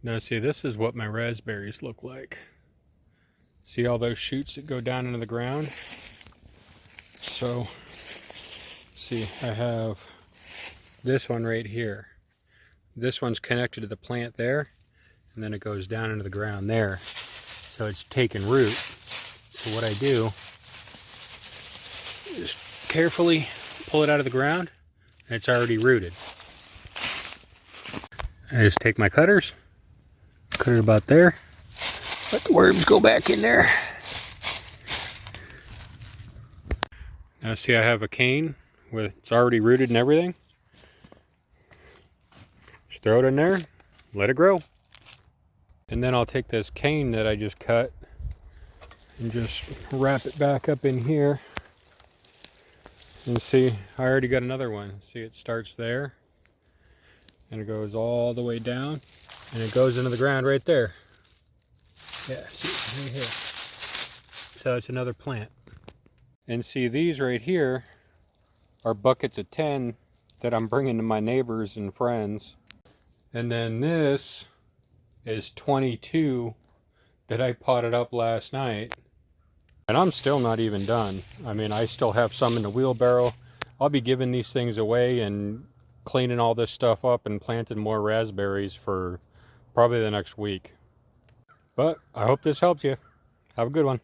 Now see, this is what my raspberries look like. See all those shoots that go down into the ground? So, see, I have this one right here. This one's connected to the plant there, and then it goes down into the ground there. So it's taking root. So what I do is carefully pull it out of the ground, and it's already rooted. I just take my cutters, cut it about there, let the worms go back in there. Now see, I have a cane with it's already rooted and everything. Just throw it in there, let it grow. And then I'll take this cane that I just cut and just wrap it back up in here. And see, I already got another one. See, it starts there and it goes all the way down and it goes into the ground right there. Yeah, see, right here. So it's another plant. And see, these right here are buckets of 10 that I'm bringing to my neighbors and friends. And then this is 22 that I potted up last night. And I'm still not even done. I mean, I still have some in the wheelbarrow. I'll be giving these things away and cleaning all this stuff up and planting more raspberries for probably the next week. But I hope this helps you. Have a good one.